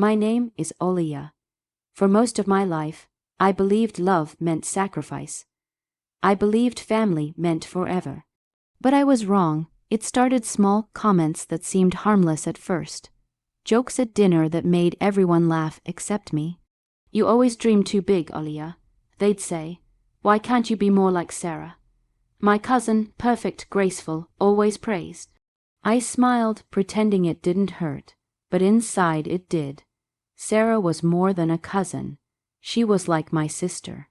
My name is Olia. For most of my life, I believed love meant sacrifice. I believed family meant forever. But I was wrong. It started small comments that seemed harmless at first. Jokes at dinner that made everyone laugh except me. You always dream too big, Olia, they'd say. Why can't you be more like Sarah? My cousin, perfect, graceful, always praised. I smiled, pretending it didn't hurt, but inside it did. Sarah was more than a cousin. She was like my sister.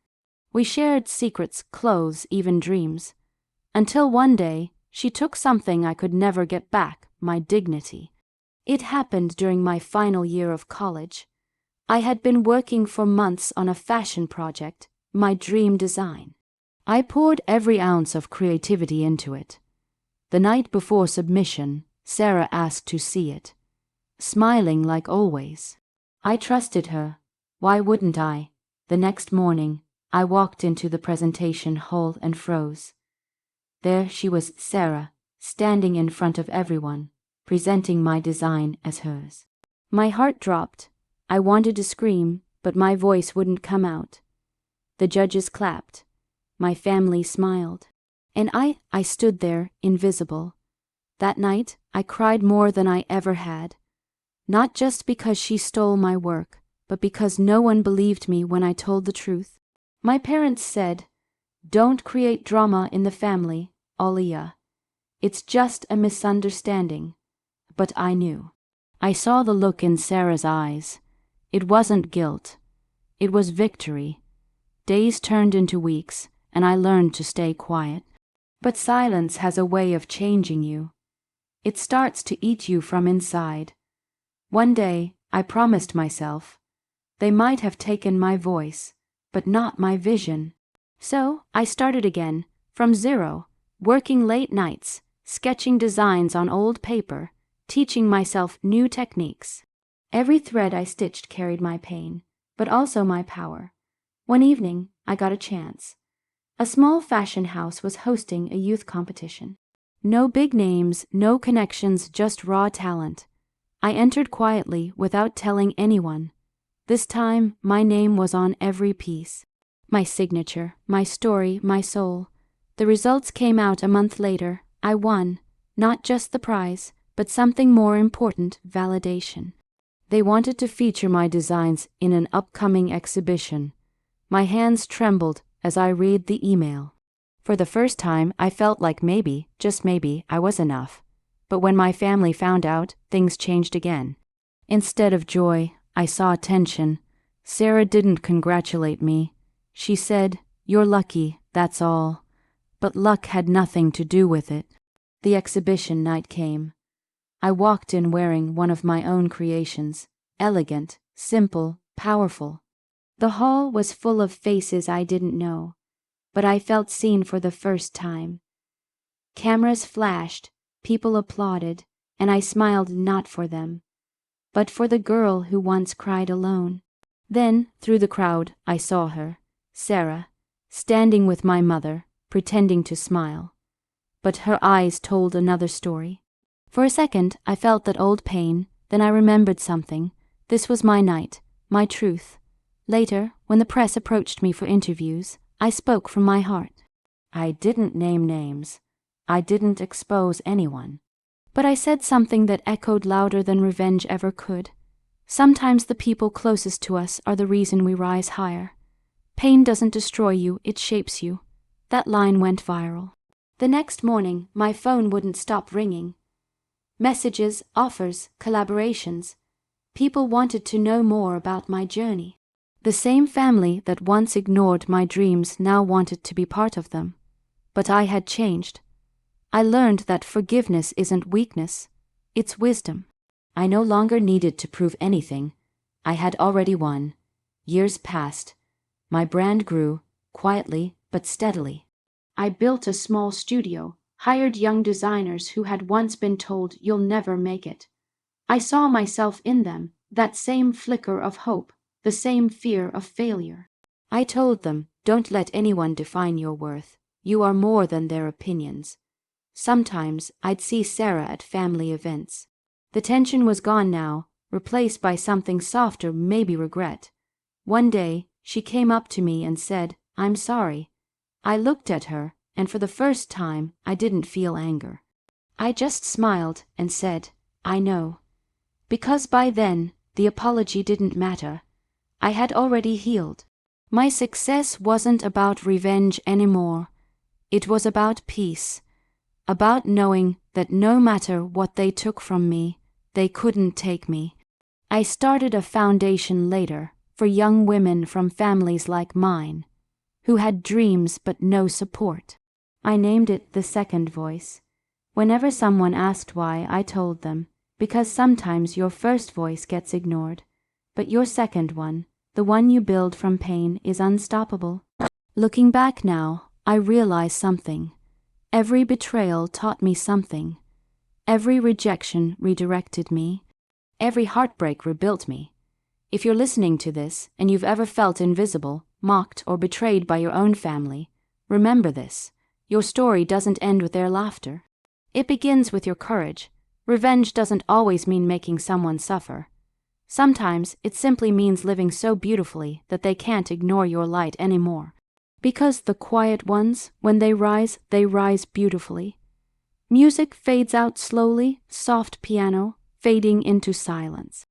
We shared secrets, clothes, even dreams. Until one day, she took something I could never get back, my dignity. It happened during my final year of college. I had been working for months on a fashion project, my dream design. I poured every ounce of creativity into it. The night before submission, Sarah asked to see it. Smiling like always. I trusted her. Why wouldn't I? The next morning, I walked into the presentation hall and froze. There she was, Sarah, standing in front of everyone, presenting my design as hers. My heart dropped. I wanted to scream, but my voice wouldn't come out. The judges clapped. My family smiled. And I stood there, invisible. That night, I cried more than I ever had. Not just because she stole my work, but because no one believed me when I told the truth. My parents said, "Don't create drama in the family, Olia. It's just a misunderstanding." But I knew. I saw the look in Sarah's eyes. It wasn't guilt. It was victory. Days turned into weeks, and I learned to stay quiet. But silence has a way of changing you. It starts to eat you from inside. One day, I promised myself, they might have taken my voice, but not my vision. So I started again, from zero, working late nights, sketching designs on old paper, teaching myself new techniques. Every thread I stitched carried my pain, but also my power. One evening, I got a chance. A small fashion house was hosting a youth competition. No big names, no connections, just raw talent. I entered quietly without telling anyone. This time, my name was on every piece. My signature, my story, my soul. The results came out a month later. I won, not just the prize, but something more important, validation. They wanted to feature my designs in an upcoming exhibition. My hands trembled as I read the email. For the first time, I felt like maybe, just maybe, I was enough. But when my family found out, things changed again. Instead of joy, I saw tension. Sarah didn't congratulate me. She said, "You're lucky, that's all." But luck had nothing to do with it. The exhibition night came. I walked in wearing one of my own creations, elegant, simple, powerful. The hall was full of faces I didn't know, but I felt seen for the first time. Cameras flashed, people applauded, and I smiled not for them, but for the girl who once cried alone. Then, through the crowd, I saw her, Sarah, standing with my mother, pretending to smile. But her eyes told another story. For a second, I felt that old pain, then I remembered something. This was my night, my truth. Later, when the press approached me for interviews, I spoke from my heart. I didn't name names. I didn't expose anyone. But I said something that echoed louder than revenge ever could. Sometimes the people closest to us are the reason we rise higher. Pain doesn't destroy you, it shapes you. That line went viral. The next morning, my phone wouldn't stop ringing. Messages, offers, collaborations. People wanted to know more about my journey. The same family that once ignored my dreams now wanted to be part of them. But I had changed. I learned that forgiveness isn't weakness, it's wisdom. I no longer needed to prove anything. I had already won. Years passed. My brand grew, quietly but steadily. I built a small studio, hired young designers who had once been told, "You'll never make it." I saw myself in them, that same flicker of hope, the same fear of failure. I told them, "Don't let anyone define your worth. You are more than their opinions." Sometimes I'd see Sarah at family events. The tension was gone now, replaced by something softer, maybe regret. One day, she came up to me and said, "I'm sorry." I looked at her, and for the first time, I didn't feel anger. I just smiled and said, "I know." Because by then, the apology didn't matter. I had already healed. My success wasn't about revenge anymore. It was about peace, about knowing that no matter what they took from me, they couldn't take me. I started a foundation later for young women from families like mine, who had dreams but no support. I named it The Second Voice. Whenever someone asked why, I told them, because sometimes your first voice gets ignored, but your second one, the one you build from pain, is unstoppable. Looking back now, I realize something. Every betrayal taught me something. Every rejection redirected me. Every heartbreak rebuilt me. If you're listening to this and you've ever felt invisible, mocked, or betrayed by your own family, remember this. Your story doesn't end with their laughter. It begins with your courage. Revenge doesn't always mean making someone suffer. Sometimes it simply means living so beautifully that they can't ignore your light anymore. Because the quiet ones, when they rise beautifully. Music fades out slowly, soft piano, fading into silence.